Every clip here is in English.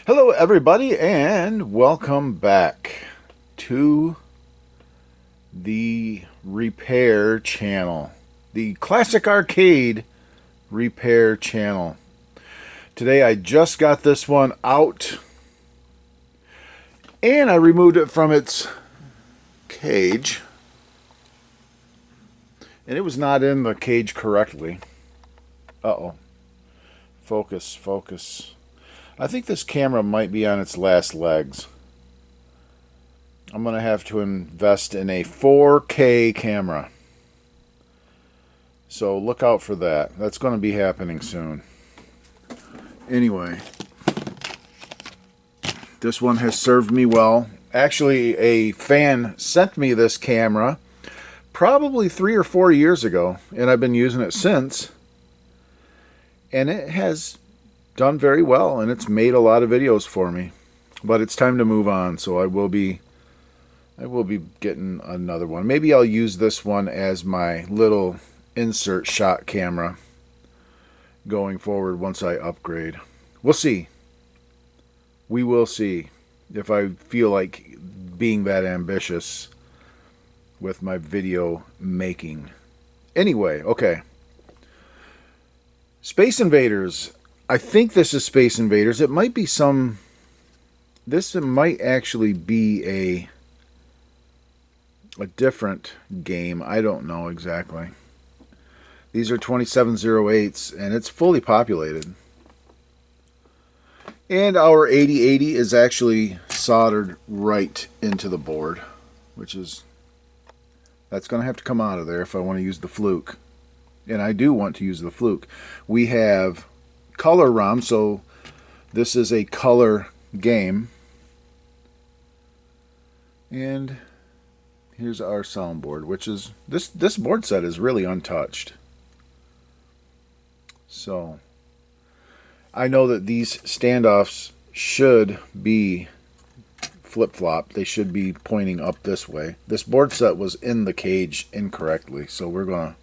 Hello everybody and welcome back to the repair channel, the Classic Arcade repair channel. Today I just got this one out and I removed it from its cage, and it was not in the cage correctly. Uh-oh. Focus. I think this camera might be on its last legs. I'm going to have to invest in a 4K camera. So look out for that. That's going to be happening soon. Anyway, this one has served me well. Actually, a fan sent me this camera probably 3 or 4 years ago, and I've been using it since. And it has done very well, and it's made a lot of videos for me. But it's time to move on, so I will be getting another one. Maybe I'll use this one as my little insert shot camera going forward once I upgrade. We'll see. We will see if I feel like being that ambitious with my video making. Anyway, okay. Space Invaders. I think this is Space Invaders. It might be some... This might actually be a different game. I don't know exactly. These are 2708s, and it's fully populated. And our 8080 is actually soldered right into the board, which is... That's going to have to come out of there if I want to use the fluke. And I do want to use the fluke. We have color ROM, so this is a color game. And here's our soundboard, which is this board set is really untouched. So I know that these standoffs should be flip-flop. They should be pointing up this way. This board set was in the cage incorrectly, so we're gonna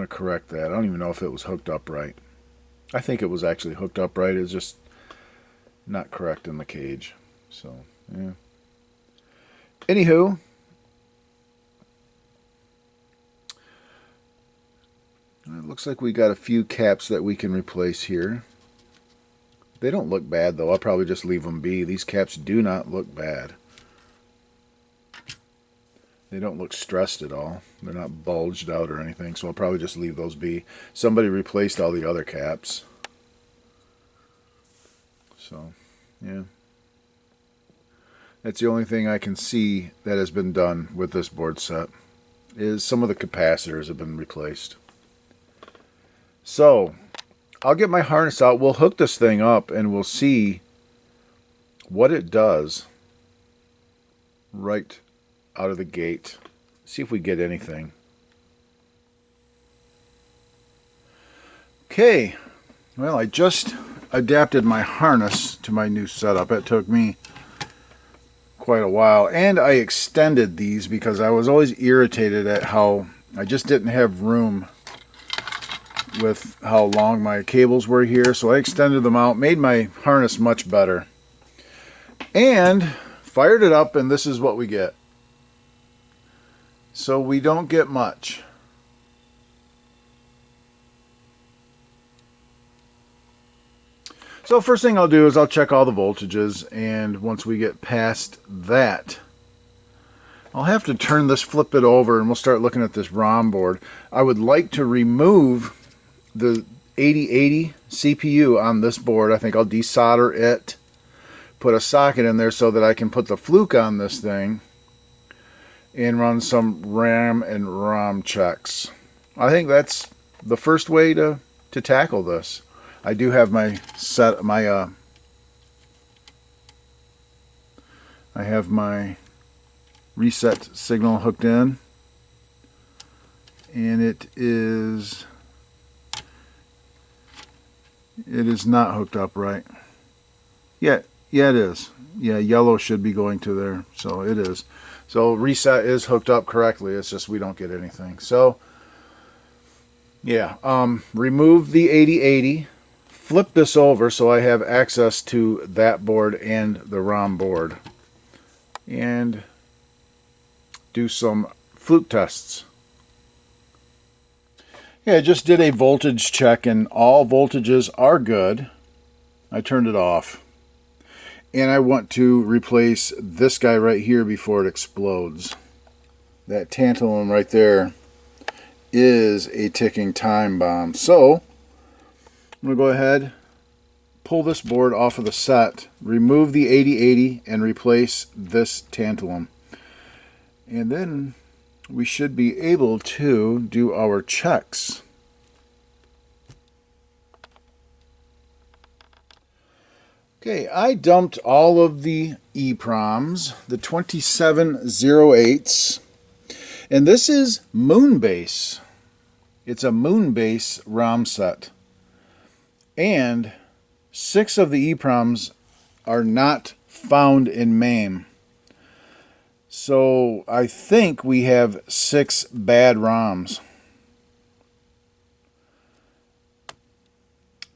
correct that. I don't even know if it was hooked up right. I think it was actually hooked up right. It's just not correct in the cage. So, yeah. Anywho, it looks like we got a few caps that we can replace here. They don't look bad, though. I'll probably just leave them be. These caps do not look bad. They don't look stressed at all. They're not bulged out or anything, so I'll probably just leave those be. Somebody replaced all the other caps. So, yeah. That's the only thing I can see that has been done with this board set, is some of the capacitors have been replaced. So, I'll get my harness out. We'll hook this thing up and we'll see what it does right out of the gate. See if we get anything. Okay, well, I just adapted my harness to my new setup. It took me quite a while, and I extended these because I was always irritated at how I just didn't have room with how long my cables were here, so I extended them out, made my harness much better, and fired it up, and this is what we get. So we don't get much. So first thing I'll do is I'll check all the voltages, and once we get past that, I'll have to flip it over, and we'll start looking at this ROM board. I would like to remove the 8080 CPU on this board. I think I'll desolder it, put a socket in there so that I can put the fluke on this thing and run some RAM and ROM checks. I think that's the first way to tackle this. I do have my I have my reset signal hooked in, and it is not hooked up right. Yeah, it is. Yeah, yellow should be going to there, so it is. So reset is hooked up correctly. It's just we don't get anything. So yeah, remove the 8080, flip this over so I have access to that board and the ROM board, and do some fluke tests. Yeah, I just did a voltage check and all voltages are good. I turned it off. And I want to replace this guy right here before it explodes. That tantalum right there is a ticking time bomb. So I'm going to go ahead, pull this board off of the set, remove the 8080 and replace this tantalum. And then we should be able to do our checks. Okay, I dumped all of the EPROMs, the 2708s, and this is Moonbase. It's a Moonbase ROM set. And 6 of the EPROMs are not found in MAME. So I think we have 6 bad ROMs.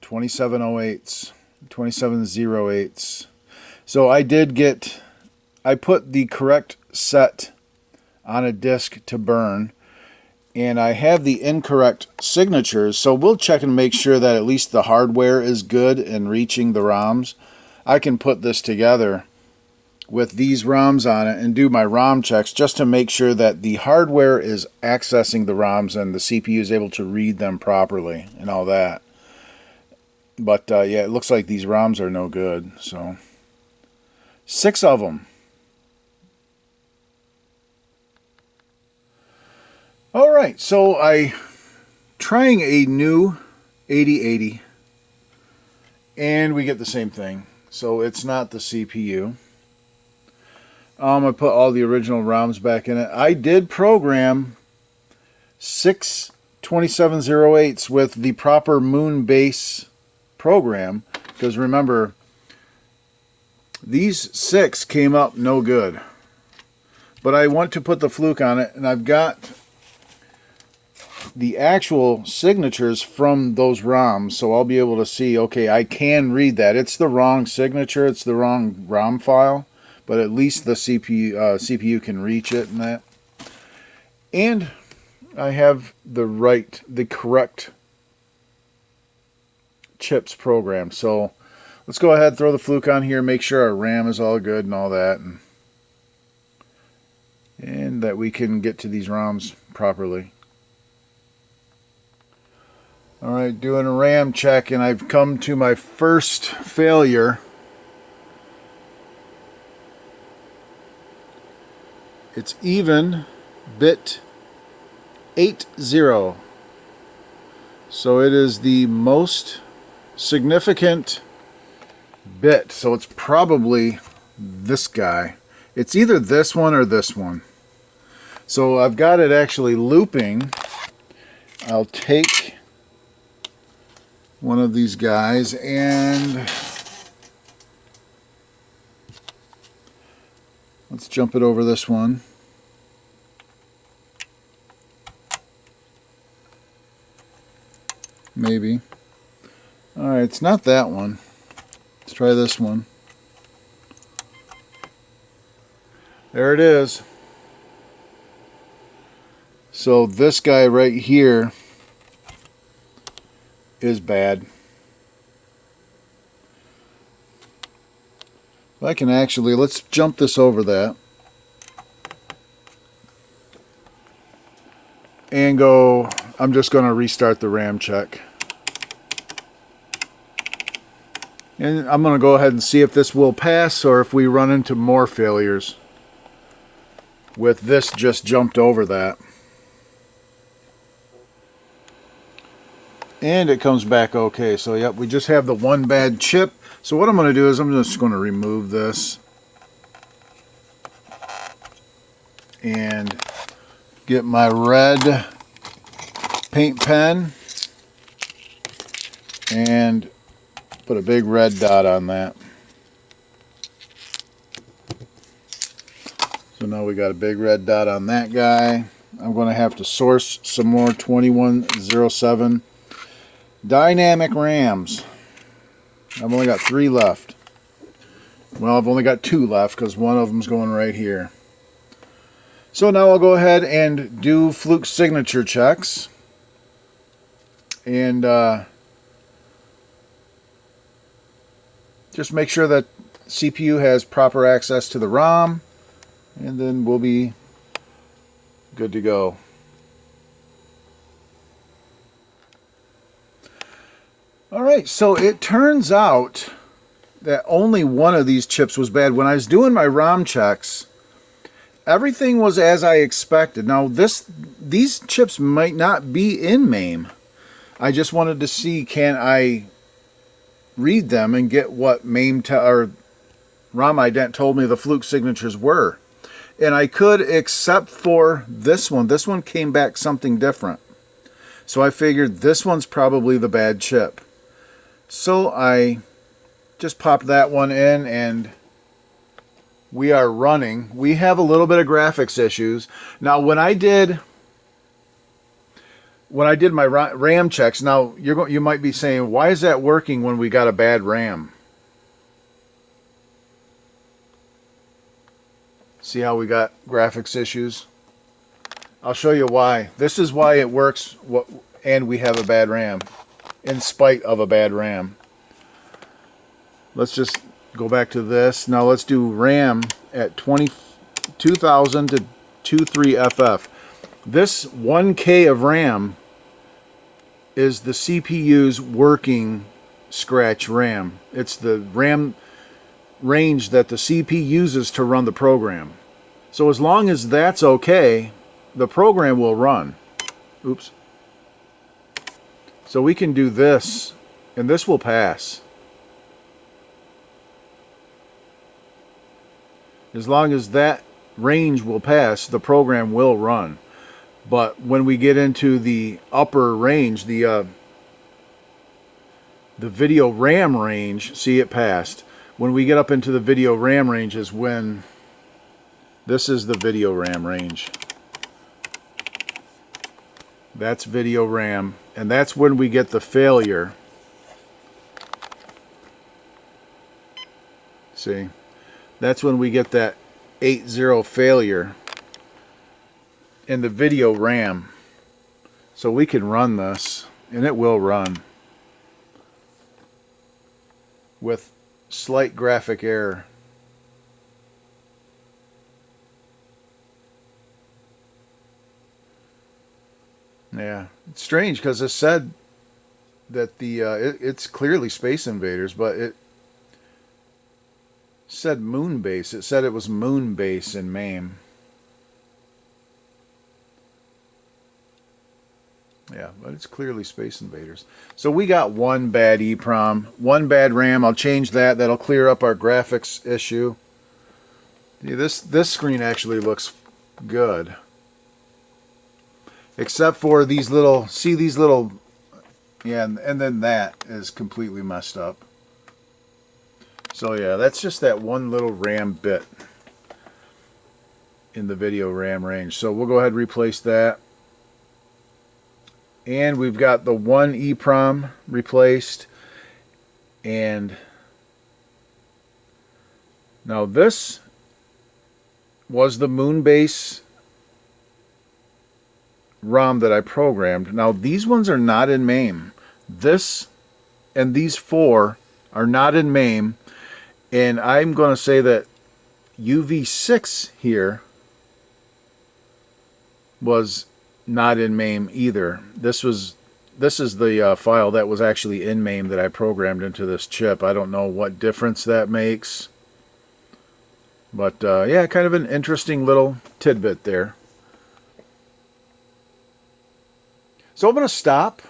2708s, 2708s. So I put the correct set on a disk to burn, and I have the incorrect signatures, so we'll check and make sure that at least the hardware is good and reaching the ROMs. I can put this together with these ROMs on it and do my ROM checks just to make sure that the hardware is accessing the ROMs and the CPU is able to read them properly and all that. But yeah, it looks like these ROMs are no good. So 6 of them. Alright, so I trying a new 8080 and we get the same thing. So it's not the CPU. I put all the original ROMs back in it. I did program 6 2708s with the proper Moonbase program, because remember, these 6 came up no good. But I want to put the fluke on it, and I've got the actual signatures from those ROMs, so I'll be able to see, okay, I can read that. It's the wrong signature, it's the wrong ROM file, but at least the CPU can reach it and that. And I have the correct chips programmed. So let's go ahead, throw the fluke on here, make sure our RAM is all good and all that, and that we can get to these ROMs properly. Alright, doing a RAM check, and I've come to my first failure. It's even bit 80. So it is the most significant bit. So it's probably this guy. It's either this one or this one. So I've got it actually looping. I'll take one of these guys and let's jump it over this one. Maybe. Alright, it's not that one. Let's try this one. There it is. So this guy right here is bad. I can actually, let's jump this over that and go, I'm just going to restart the RAM check. And I'm going to go ahead and see if this will pass or if we run into more failures with this just jumped over that. And it comes back okay. So yep, we just have the one bad chip. So what I'm going to do is I'm just going to remove this and get my red paint pen and put a big red dot on that. So now we got a big red dot on that guy. I'm going to have to source some more 2107 dynamic RAMs. I've only got 3 left. Well, I've only got 2 left because one of them's going right here. So now I'll go ahead and do fluke signature checks. And just make sure that CPU has proper access to the ROM. And then we'll be good to go. Alright, so it turns out that only one of these chips was bad. When I was doing my ROM checks, everything was as I expected. Now these chips might not be in MAME. I just wanted to see, can I read them and get what MAME or ROM ident told me the fluke signatures were. And I could, except for this one. This one came back something different. So I figured this one's probably the bad chip. So I just popped that one in and we are running. We have a little bit of graphics issues. Now when I did my RAM checks, now you might be saying, why is that working when we got a bad RAM? See how we got graphics issues? I'll show you why. This is why it works and we have a bad RAM, in spite of a bad RAM. Let's just go back to this. Now let's do RAM at 2000 to 23FF. This 1K of RAM is the CPU's working scratch RAM. It's the RAM range that the CPU uses to run the program. So as long as that's okay, the program will run. Oops. So we can do this, and this will pass. As long as that range will pass, the program will run. But when we get into the upper range, the video RAM range, see, it passed. When we get up into the video RAM range is when this is the video RAM range. That's video RAM, and that's when we get the failure. See, that's when we get that 8-0 failure in the video RAM. So we can run this, and it will run with slight graphic error. Yeah, it's strange because it said that it's clearly Space Invaders, but it said Moonbase. It said it was Moonbase in MAME. Yeah, but it's clearly Space Invaders. So we got one bad EEPROM, one bad RAM. I'll change that. That'll clear up our graphics issue. Yeah, this screen actually looks good. Except for these little, see these little, yeah, and then that is completely messed up. So yeah, that's just that one little RAM bit in the video RAM range. So we'll go ahead and replace that. And we've got the one EEPROM replaced. And now this was the Moonbase ROM that I programmed. Now these ones are not in MAME. This and these 4 are not in MAME. And I'm going to say that UV6 here was not in MAME either. This is the file that was actually in MAME that I programmed into this chip. I don't know what difference that makes. But yeah, kind of an interesting little tidbit there. So I'm going to stop.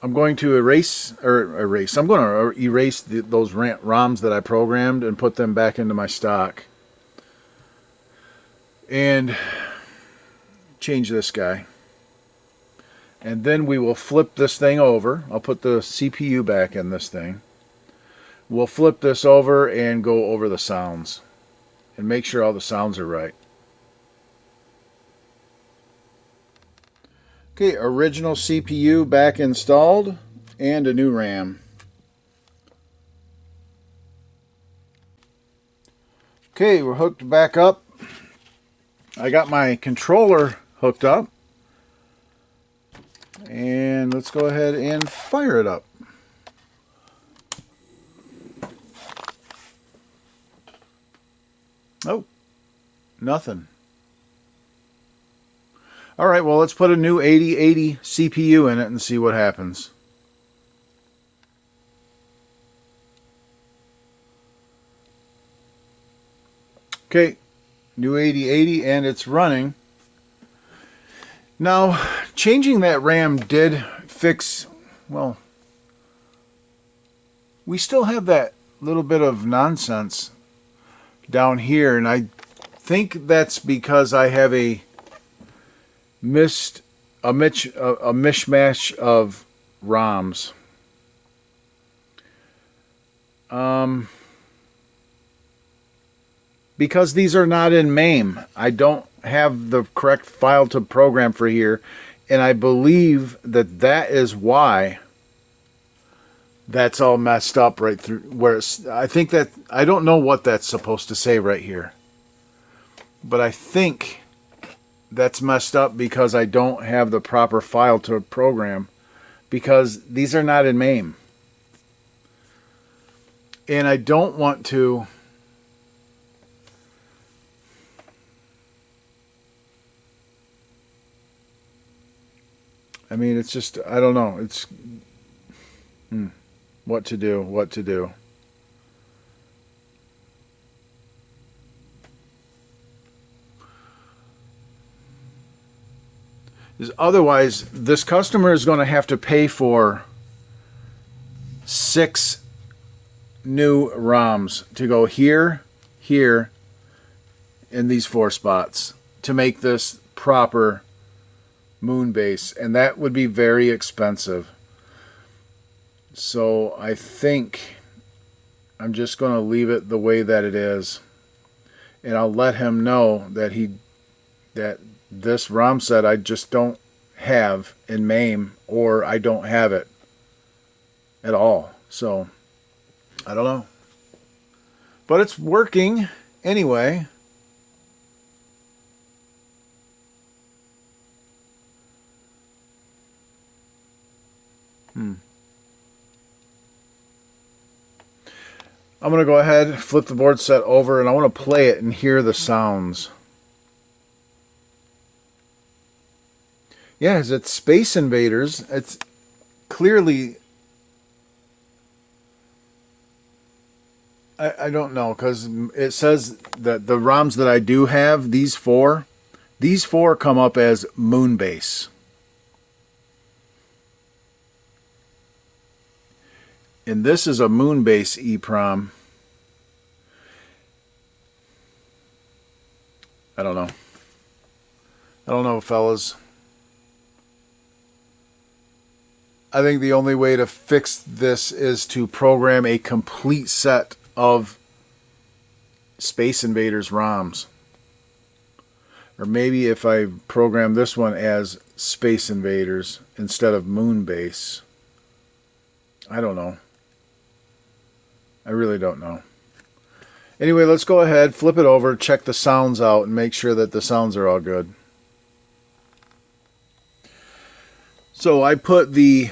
I'm going to erase. I'm going to erase those ROMs that I programmed and put them back into my stock. And change this guy. And then we will flip this thing over. I'll put the CPU back in this thing. We'll flip this over and go over the sounds. And make sure all the sounds are right. Okay, original CPU back installed and a new RAM. Okay, we're hooked back up. I got my controller hooked up. And let's go ahead and fire it up. Oh, nothing. All right, well, let's put a new 8080 CPU in it and see what happens. Okay, new 8080, and it's running. Now, changing that RAM did fix, well, we still have that little bit of nonsense down here, and I think that's because I have a mishmash of ROMs. Because these are not in MAME. I don't have the correct file to program for here, and I believe that that is why that's all messed up right through where it's, I think that, I don't know what that's supposed to say right here, but I think that's messed up because I don't have the proper file to program, because these are not in MAME. And I don't want to it's just, I don't know. It's what to do. Otherwise, this customer is going to have to pay for 6 new ROMs to go here, here, in these 4 spots to make this proper moon base, and that would be very expensive. So I think I'm just going to leave it the way that it is, and I'll let him know that this ROM set I just don't have in MAME, or I don't have it at all. So I don't know, but it's working anyway. I'm going to go ahead, flip the board set over, and I want to play it and hear the sounds. Yeah, it's Space Invaders. It's clearly, I don't know, because it says that the ROMs that I do have, these four come up as Moonbase. And this is a Moonbase EEPROM. I don't know, fellas. I think the only way to fix this is to program a complete set of Space Invaders ROMs. Or maybe if I program this one as Space Invaders instead of Moonbase. I don't know. I really don't know. Anyway, let's go ahead, flip it over, check the sounds out, and make sure that the sounds are all good. So I put the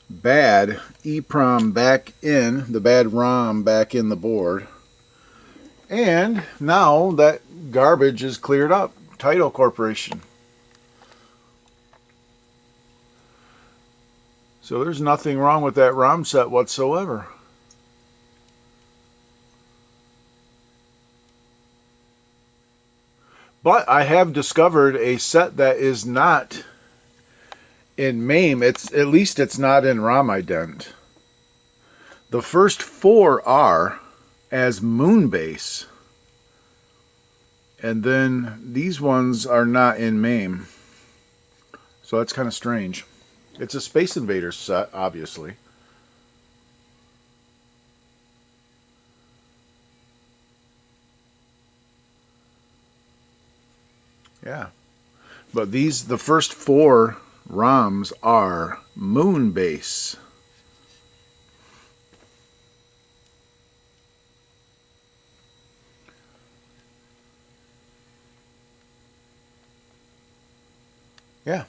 bad EEPROM back in, the bad ROM back in the board. And now that garbage is cleared up. Taito Corporation. So there's nothing wrong with that ROM set whatsoever. But I have discovered a set that is not in MAME. At least it's not in ROM ident. The first 4 are as Moonbase. And then these ones are not in MAME. So that's kind of strange. It's a Space Invaders set, obviously. Yeah. But the first 4 ROMs are Moonbase. Yeah.